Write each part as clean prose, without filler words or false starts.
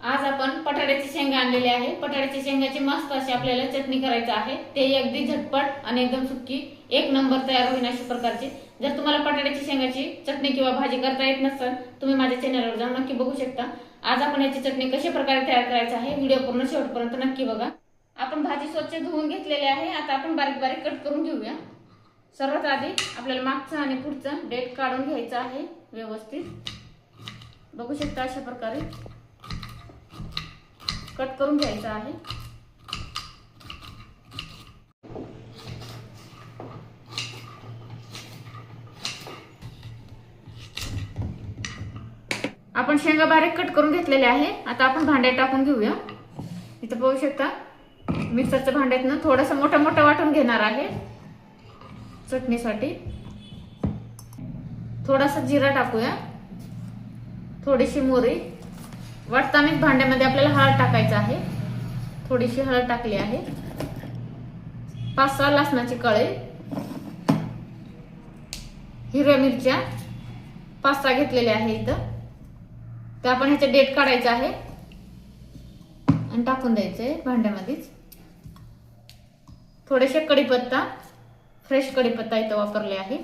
आज आपण बटाट्याची शेंगा आणलेली आहे। बटाट्याची शेंगाची मस्त अशी आपल्याला चटणी करायची आहे। ते अगदी झटपट आणि एकदम सुक्की एक नंबर तयार होईल अशा प्रकारची। जर तुम्हाला बटाट्याची शेंगाची चटणी किंवा भाजी करता येत नसेल तुम्ही माझ्या चॅनलवर जाऊन नक्की बघू शकता। आज आपण याची चटणी कशा प्रकारे तयार करायची आहे व्हिडिओ पूर्ण शेवटपर्यंत नक्की बघा। आपण भाजी स्वच्छ धुवून घेतलेली आहे। आता आपण बारीक बारीक कट करून घेऊया। सर्वात आधी आपल्याला मागचा आणि पुढचा डेट काढून घ्यायचा आहे व्यवस्थित। बघू शकता अशा प्रकारे कट करून घ्यायचा आहे। आपण शेंगा बारीक कट करून घेतलेले आहे। आता आपण भांड्यात टाकून घेऊया। इथे बघू शकता मिक्सरच्या भांड्यातनं थोडंसं मोठं मोठं वाटून घेणार आहे चटणीसाठी। थोडासा जिरा टाकूया, थोडीशी मोहरी। वाटताना भांड्यामध्ये आपल्याला हळद टाकायचं आहे। थोडीशी हळद टाकली आहे। 5-6 लसणाची कळे, हिरव्या मिरच्या 5-6 घेतलेल्या आहे इथं। तर आपण ह्याचे डेट काढायचं आहे आणि टाकून द्यायचंय भांड्यामध्येच। थोडेसे कढीपत्ता, फ्रेश कढीपत्ता इथं वापरले आहे।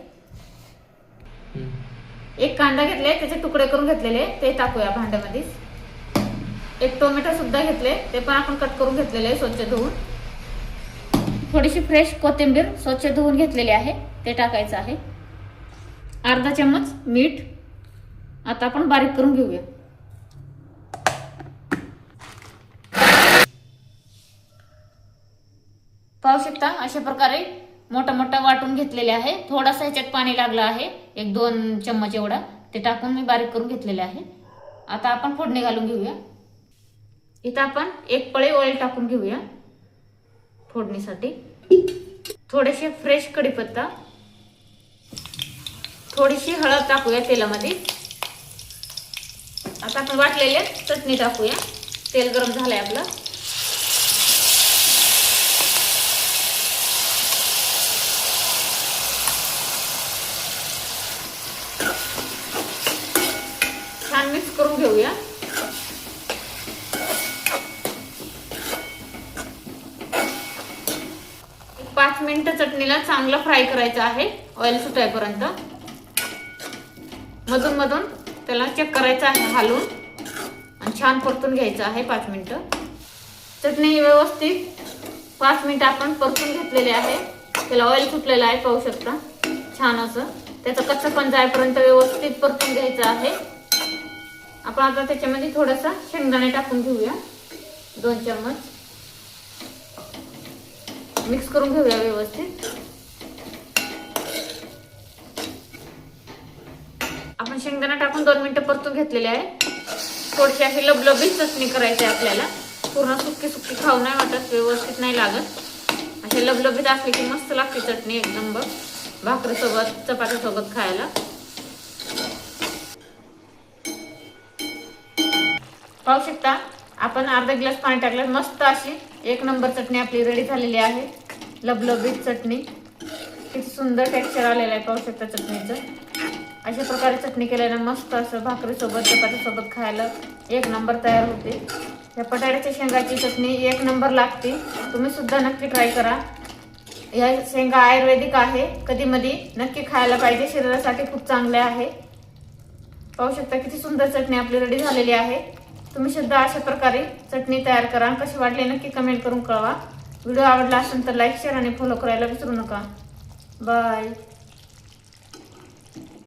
एक कांदा घेतलाय, त्याचे तुकडे करून घेतलेले ते टाकूया भांड्यामध्ये। एक टोमॅटो सुद्धा घेतले, ते पण आपण कट करून घेतलेले आहे स्वच्छ धुवून। थोडीशी फ्रेश कोथिंबीर स्वच्छ धुवून घेतलेली आहे ते टाकायचं आहे। अर्धा चम्मच मीठ आता आपण बारीक करून घेऊया। पाहू शकता अशा प्रकारे मोठा मोठा वाटून घेतलेले आहे। थोडासा ह्याच्यात पाणी लागलं आहे, 1-2 चम्मच एवढा, ते टाकून मी बारीक करून घेतलेले आहे। आता आपण फोडणी घालून घेऊया। इथं आपण 1 पळी ऑइल टाकून घेऊया फोडणीसाठी। थोडेसे फ्रेश कढीपत्ता, थोडीशी हळद टाकूया तेलामध्ये। आता आपण वाटलेले चटणी टाकूया। तेल गरम झालंय आपलं। छान मिक्स करून घेऊया। 5 मिनिटं चटणीला चांगलं फ्राय करायचं आहे ऑइल सुटायपर्यंत। मधून मधून त्याला चेक करायचं आहे हलवून आणि छान परतून घ्यायचं आहे 5 मिनिटं। चटणी व्यवस्थित 5 मिनिटं आपण परतून घेतलेले आहे। त्याला ऑइल सुटलेलं आहे पाहू शकता छान असं। त्याचं कच्चेपण जाईपर्यंत व्यवस्थित परतून घ्यायचं आहे। आपण आता त्याच्यामध्ये थोडासा शेंगदाणे टाकून घेऊया, 2 चम्मच। मिक्स करून घेऊया व्यवस्थित। आपण शेंगदाणा टाकून 2 मिनिटं परतून घेतलेले आहे। थोडीशी अशी लबलबीत चटणी करायची आहे आपल्याला। पूर्ण सुक्की सुक्की खाऊ नाही वाटत, व्यवस्थित नाही लागत। अशी लबलबीत असली की मस्त लागते चटणी एकदम बघ, भाकरीसोबत चपातीसोबत खायला। पाहू शकता आपण अर्धा ग्लास पाणी टाकलं, मस्त अशी 1 नंबर चटणी आपली रेडी झालेली आहे। लबलबीत चटणी, किती सुंदर टेक्स्चर आलेलं आहे पाहू शकता चटणीचं। अशा प्रकारे चटणी केल्यानं मस्त असं भाकरीसोबत चपातीसोबत खायला 1 नंबर तयार होते। या बटाट्याच्या शेंगाची चटणी 1 नंबर लागते, तुम्ही सुद्धा नक्की ट्राय करा। या शेंगा आयुर्वेदिक आहे, कधी मधी नक्की खायला पाहिजे, शरीरासाठी खूप चांगले आहे। पाहू शकता किती सुंदर चटणी आपली रेडी झालेली आहे। तुम्ही सुद्धा अशा प्रकारे चटणी तयार करा। कशी वाटली नक्की कमेंट करून कळवा। व्हिडिओ आवडला असेल तर लाईक, शेअर आणि फॉलो करायला विसरू नका। बाय।